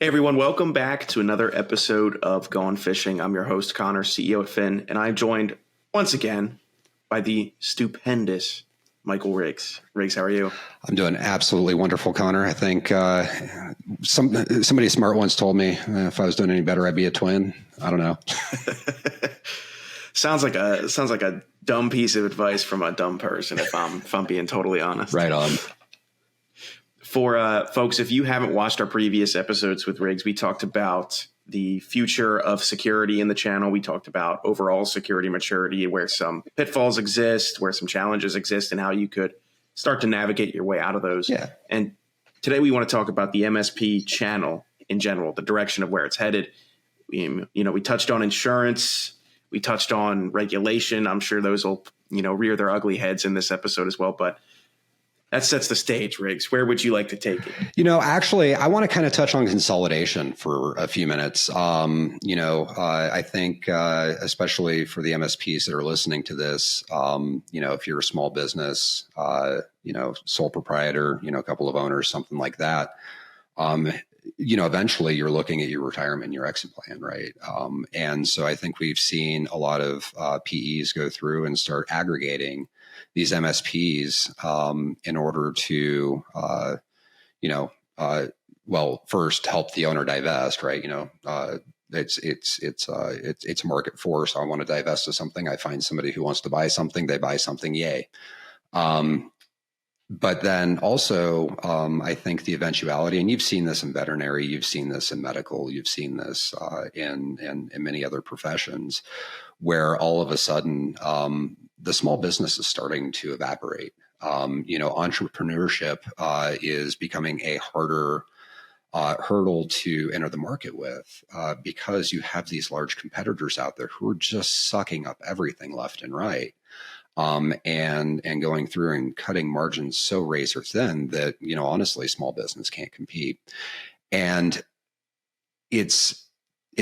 Hey everyone, welcome back to another episode of Gone Fishing. I'm your host, Connor, CEO of Phin, and I'm joined once again by the stupendous Michael Riggs. Riggs, how are you? I'm doing absolutely wonderful, Connor. I think somebody smart once told me if I was doing any better, I'd be a twin. I don't know. Sounds like a dumb piece of advice from a dumb person, if I'm being totally honest. Right on. For folks, if you haven't watched our previous episodes with Riggs, we talked about the future of security in the channel. We talked about overall security maturity, where some pitfalls exist, where some challenges exist, and how you could start to navigate your way out of those. Yeah. And today we want to talk about the MSP channel in general, the direction of where it's headed. We touched on insurance. We touched on regulation. I'm sure those will, rear their ugly heads in this episode as well. But that sets the stage, Riggs. Where would you like to take it? Actually, I want to kind of touch on consolidation for a few minutes. I think especially for the MSPs that are listening to this, if you're a small business, sole proprietor, a couple of owners, something like that, eventually you're looking at your retirement, your exit plan, right? And so I think we've seen a lot of PEs go through and start aggregating these MSPs in order to, first help the owner divest, right? It's a market force. I want to divest of something. I find somebody who wants to buy something. They buy something. Yay. But then also, I think the eventuality, and you've seen this in veterinary, you've seen this in medical, you've seen this in many other professions, where all of a sudden the small business is starting to evaporate. Entrepreneurship is becoming a harder hurdle to enter the market with because you have these large competitors out there who are just sucking up everything left and right. And going through and cutting margins so razor thin that, honestly, small business can't compete. And it's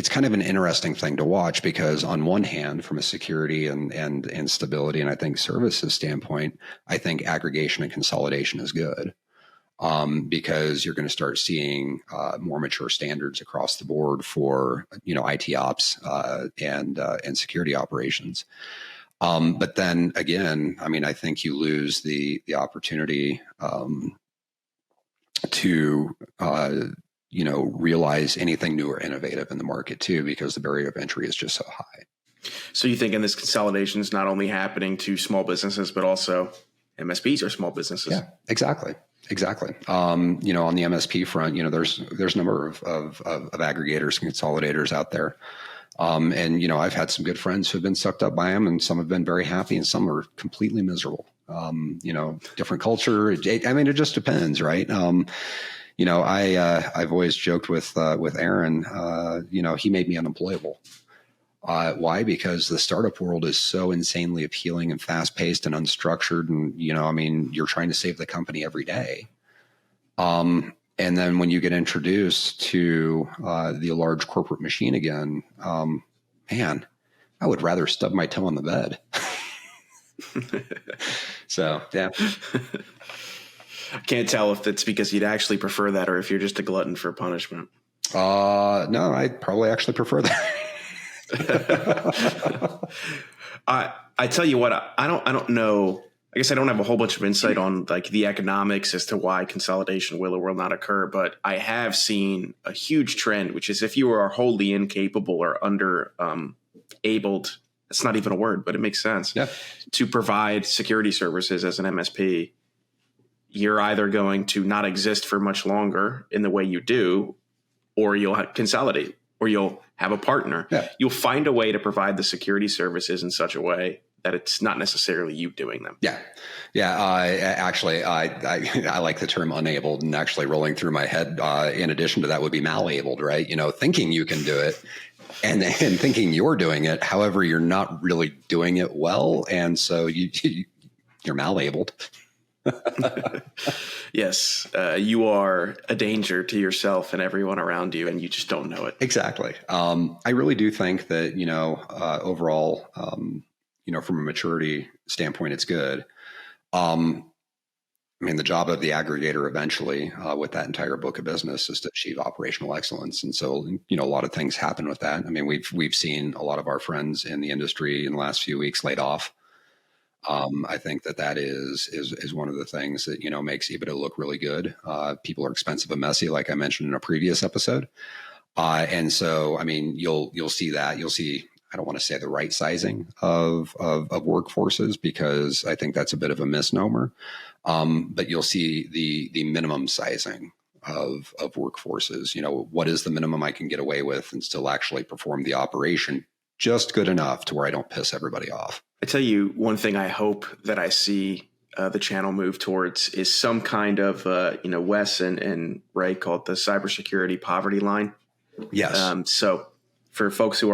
kind of an interesting thing to watch because on one hand, from a security and stability, and I think services standpoint, I think aggregation and consolidation is good. Because you're going to start seeing more mature standards across the board for, IT ops and security operations. But then again, I think you lose the opportunity to realize anything new or innovative in the market too, because the barrier of entry is just so high. So you think in this consolidation is not only happening to small businesses, but also MSPs or small businesses? Yeah, exactly. On the MSP front, there's a number of aggregators and consolidators out there. I've had some good friends who have been sucked up by them, and some have been very happy and some are completely miserable. Different culture. It just depends, right? I've always joked with Aaron, he made me unemployable. Why? Because the startup world is so insanely appealing and fast paced and unstructured. And, you're trying to save the company every day. And then when you get introduced to the large corporate machine again, man, I would rather stub my toe on the bed. So, yeah. I can't tell if it's because you'd actually prefer that or if you're just a glutton for punishment. No, I'd probably actually prefer that. I tell you what, I don't know. I guess I don't have a whole bunch of insight on like the economics as to why consolidation will or will not occur, but I have seen a huge trend, which is if you are wholly incapable or under abled, that's not even a word, but it makes sense, to provide security services as an MSP, you're either going to not exist for much longer in the way you do, or you'll consolidate, or you'll have a partner. Yeah. You'll find a way to provide the security services in such a way that it's not necessarily you doing them. Yeah. Actually, I like the term unabled, and actually rolling through my head, in addition to that would be malabled, right? Thinking you can do it and thinking you're doing it. However, you're not really doing it well. And so you're malabled. Yes. You are a danger to yourself and everyone around you, and you just don't know it. Exactly. I really do think that, overall, from a maturity standpoint, it's good. I mean, the job of the aggregator eventually with that entire book of business is to achieve operational excellence. And so, a lot of things happen with that. I mean, we've seen a lot of our friends in the industry in the last few weeks laid off. I think that is one of the things that, makes EBITDA look really good. People are expensive and messy, like I mentioned in a previous episode. And so, I mean, you'll see that. You'll see, I don't want to say the right sizing of workforces, because I think that's a bit of a misnomer. But you'll see the minimum sizing of workforces. What is the minimum I can get away with and still actually perform the operation just good enough to where I don't piss everybody off. I tell you, one thing I hope that I see the channel move towards is some kind of, Wes and Ray called the Cybersecurity Poverty Line. Yes. So for folks who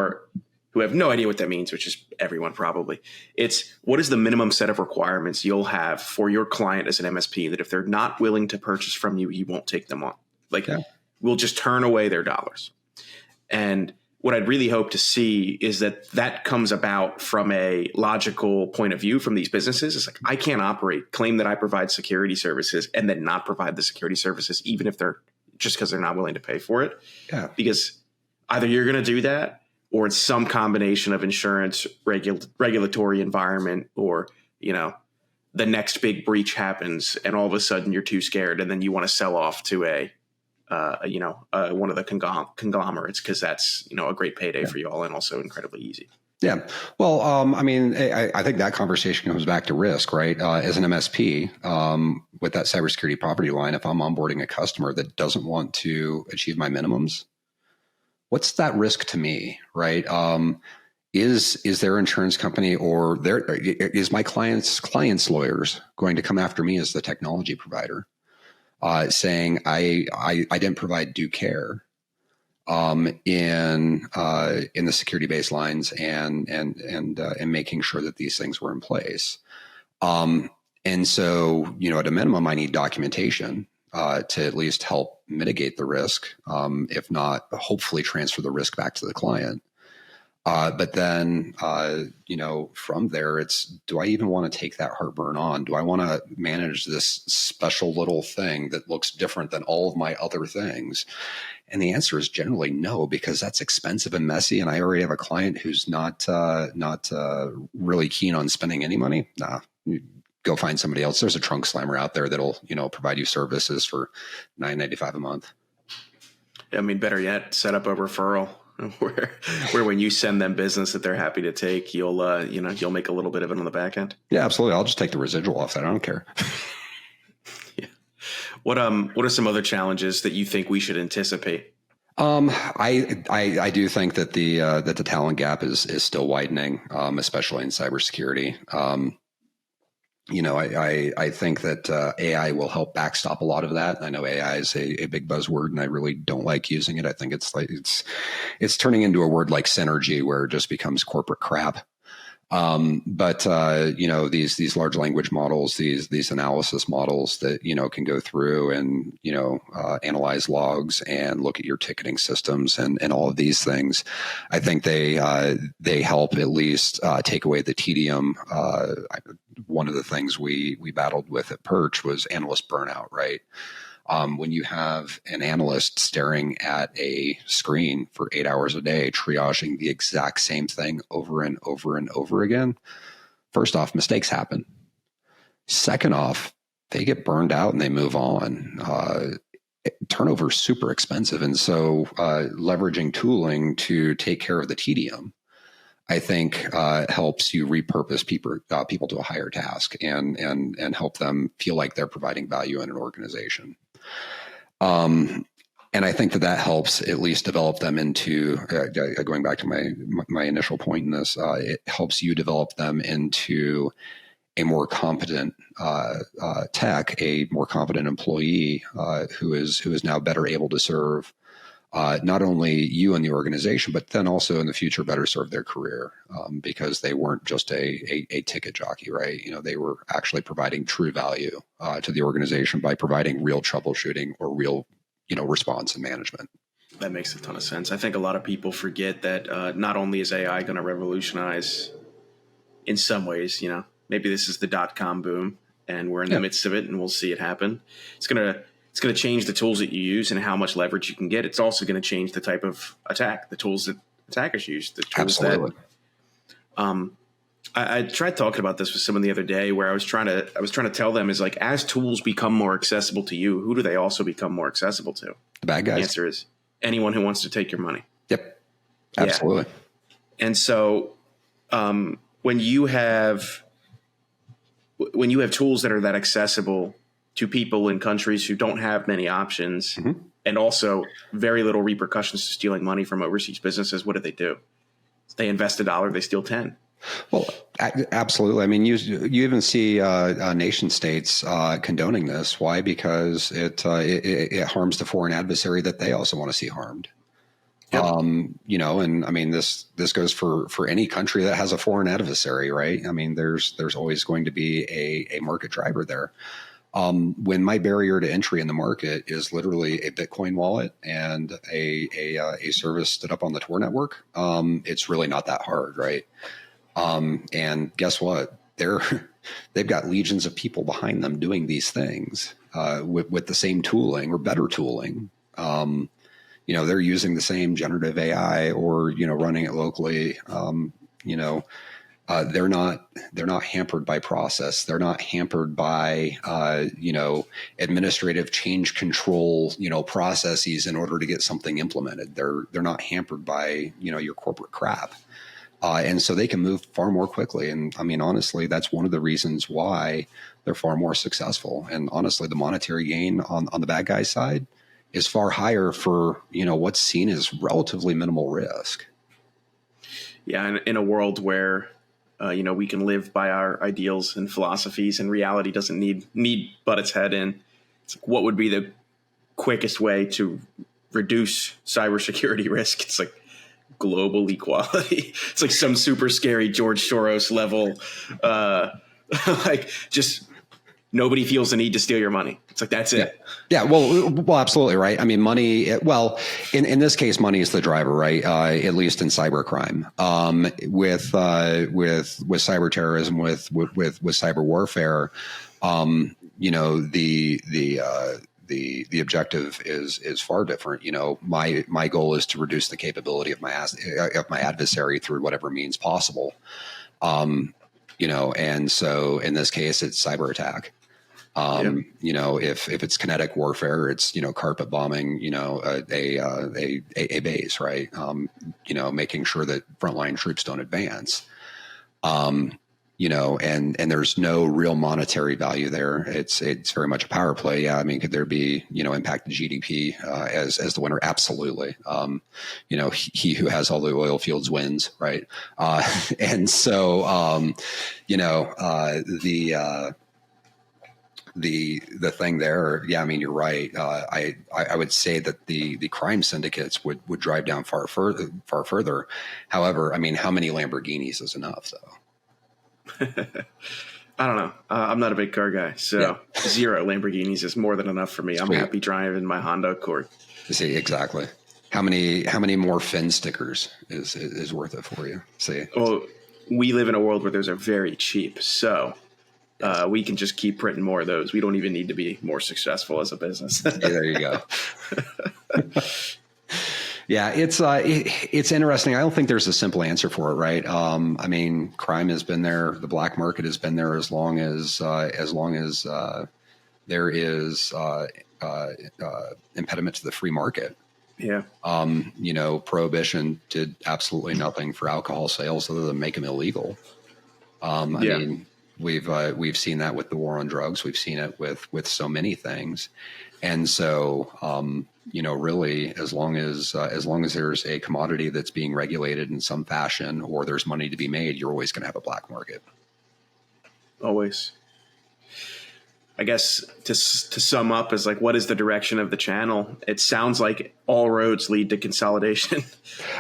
have no idea what that means, which is everyone probably, it's what is the minimum set of requirements you'll have for your client as an MSP that if they're not willing to purchase from you, you won't take them on. We'll just turn away their dollars. And what I'd really hope to see is that comes about from a logical point of view from these businesses. It's like, I can't claim that I provide security services and then not provide the security services, even if just because they're not willing to pay for it. Yeah. Because either you're going to do that, or it's some combination of insurance, regulatory environment, or, the next big breach happens and all of a sudden you're too scared. And then you want to sell off to one of the conglomerates, because that's, a great payday for you all and also incredibly easy. Yeah. Well, I think that conversation comes back to risk, right? As an MSP, with that cybersecurity poverty line, if I'm onboarding a customer that doesn't want to achieve my minimums, what's that risk to me, right? Is their insurance company or is my client's lawyers going to come after me as the technology provider, saying I didn't provide due care in the security baselines and making sure that these things were in place. And so, at a minimum, I need documentation to at least help mitigate the risk, if not, hopefully transfer the risk back to the client. But then, from there, it's, do I even want to take that heartburn on? Do I want to manage this special little thing that looks different than all of my other things? And the answer is generally no, because that's expensive and messy. And I already have a client who's not really keen on spending any money. Nah, go find somebody else. There's a trunk slammer out there that'll, provide you services for $9.95 a month. I mean, better yet, set up a referral where when you send them business that they're happy to take, you'll make a little bit of it on the back end. Yeah, absolutely. I'll just take the residual off that. I don't care. Yeah. What are some other challenges that you think we should anticipate? I do think that the talent gap is still widening, especially in cybersecurity. I think that AI will help backstop a lot of that. I know AI is a big buzzword, and I really don't like using it. I think it's turning into a word like synergy, where it just becomes corporate crap. But these large language models, these analysis models that, can go through and, analyze logs and look at your ticketing systems and all of these things, I think they help at least take away the tedium. One of the things we battled with at Perch was analyst burnout, right? When you have an analyst staring at a screen for 8 hours a day, triaging the exact same thing over and over and over again, first off, mistakes happen. Second off, they get burned out and they move on. Turnover is super expensive. And so leveraging tooling to take care of the tedium, I think, helps you repurpose people to a higher task and help them feel like they're providing value in an organization. And I think that helps at least develop them into, going back to my initial point in this, it helps you develop them into a more competent tech, a more competent employee who is now better able to serve not only you and the organization, but then also in the future better serve their career, because they weren't just a ticket jockey, right? They were actually providing true value to the organization by providing real troubleshooting or real, response and management. That makes a ton of sense. I think a lot of people forget that not only is AI going to revolutionize in some ways, maybe this is the .com boom, and we're in the midst of it, and we'll see it happen. It's gonna change the tools that you use and how much leverage you can get. It's also going to change the type of attack, the tools that attackers use, the tools Absolutely. that. I tried talking about this with someone the other day, where I was trying to tell them is like, as tools become more accessible to you, who do they also become more accessible to? The bad guys. The answer is anyone who wants to take your money. Yep. Absolutely. Yeah. And so when you have tools that are that accessible to people in countries who don't have many options, and also very little repercussions to stealing money from overseas businesses, what do? They invest $1, they steal 10. Well, absolutely. I mean, you even see nation states condoning this. Why? Because it harms the foreign adversary that they also want to see harmed. Yep. And I mean, this goes for any country that has a foreign adversary, right? I mean, there's always going to be a market driver there. When my barrier to entry in the market is literally a Bitcoin wallet and a service stood up on the Tor network, it's really not that hard, right? And guess what? They've got legions of people behind them doing these things with the same tooling or better tooling. They're using the same generative AI or running it locally. They're not hampered by process. They're not hampered by administrative change control processes in order to get something implemented. They're not hampered by your corporate crap. And so they can move far more quickly. And I mean, honestly, that's one of the reasons why they're far more successful. And honestly, the monetary gain on the bad guy side is far higher for, what's seen as relatively minimal risk. Yeah. In a world where, we can live by our ideals and philosophies, and reality doesn't need butt its head in. It's like, what would be the quickest way to reduce cybersecurity risk? It's like global equality. It's like some super scary George Soros level, like just nobody feels the need to steal your money. It's like, that's it. Yeah. Well, absolutely. Right. I mean, money, in this case, money is the driver, right? At least in cybercrime, with cyber terrorism, with cyber warfare, the objective is far different. My goal is to reduce the capability of my adversary through whatever means possible. And so in this case, it's cyber attack. If it's kinetic warfare, it's, carpet bombing, a base, right? Making sure that frontline troops don't advance. And there's no real monetary value there. It's very much a power play. Yeah. I mean, could there be, impact to GDP, as the winner? Absolutely. He who has all the oil fields wins. Right. And so, the thing there, yeah, I mean, you're right. I would say that the crime syndicates would drive down far further. However, I mean, how many Lamborghinis is enough though? I don't know. I'm not a big car guy, so 0 Lamborghinis is more than enough for me. I'm happy driving my Honda Accord. See, exactly. How many more Phin stickers is worth it for you? See, well, we live in a world where those are very cheap, so we can just keep printing more of those. We don't even need to be more successful as a business. Yeah, there you go. Yeah, it's interesting. I don't think there's a simple answer for it, right? I mean, crime has been there. The black market has been there as long as there is impediment to the free market. Yeah. Prohibition did absolutely nothing for alcohol sales other than make them illegal. I mean, we've seen that with the war on drugs. We've seen it with so many things, and so really, as long as there's a commodity that's being regulated in some fashion, or there's money to be made, you're always going to have a black market. Always. I guess to sum up is like, what is the direction of the channel? It sounds like all roads lead to consolidation.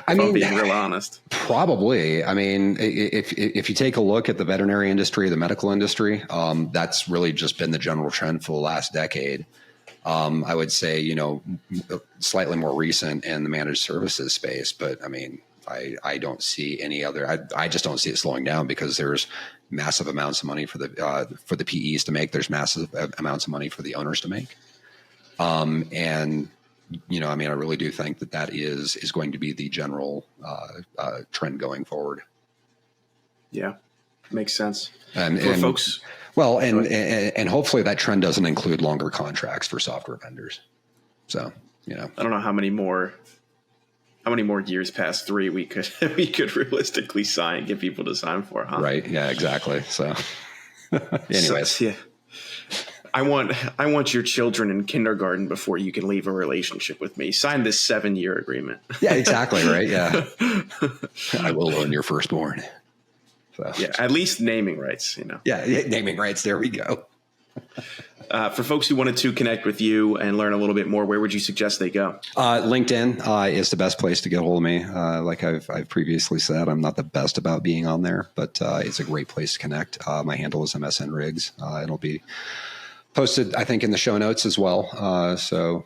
I'm being real honest. Probably. I mean, if you take a look at the veterinary industry, the medical industry, that's really just been the general trend for the last decade. I would say, slightly more recent in the managed services space, but I mean, I don't see any other, I just don't see it slowing down because there's massive amounts of money for the PEs to make. There's massive amounts of money for the owners to make. And I really do think that is going to be the general trend going forward. Yeah, makes sense. And folks, well, and hopefully that trend doesn't include longer contracts for software vendors. So, I don't know how many more years past 3 we could realistically get people to sign for, huh? Right. Yeah, exactly. So anyways. So, yeah. I want your children in kindergarten before you can leave a relationship with me. Sign this 7-year agreement. Yeah, exactly. Right. Yeah. I will own your firstborn. So. Yeah. At least naming rights, Yeah. Naming rights. There we go. For folks who wanted to connect with you and learn a little bit more, where would you suggest they go? LinkedIn is the best place to get a hold of me. Like I've previously said, I'm not the best about being on there, but it's a great place to connect. My handle is MSN Riggs. It'll be posted, I think, in the show notes as well. So,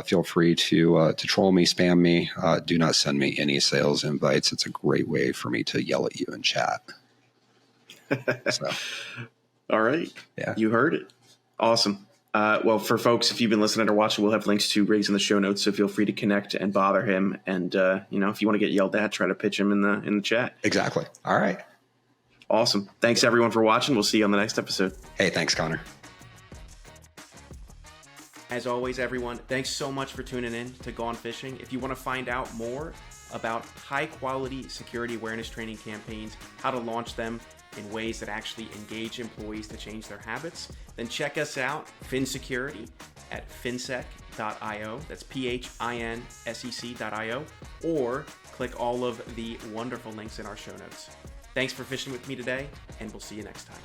feel free to troll me, spam me. Do not send me any sales invites. It's a great way for me to yell at you in chat. So. All right. Yeah. You heard it. Awesome. Well, for folks, if you've been listening or watching, we'll have links to Riggs in the show notes. So feel free to connect and bother him. And, if you want to get yelled at, try to pitch him in the chat. Exactly. All right. Awesome. Thanks everyone for watching. We'll see you on the next episode. Hey, thanks, Connor. As always, everyone, thanks so much for tuning in to Gone Fishing. If you want to find out more about high-quality security awareness training campaigns, how to launch them in ways that actually engage employees to change their habits, then check us out, Phin Security, at phinsec.io. That's phinsec.io, or click all of the wonderful links in our show notes. Thanks for fishing with me today, and we'll see you next time.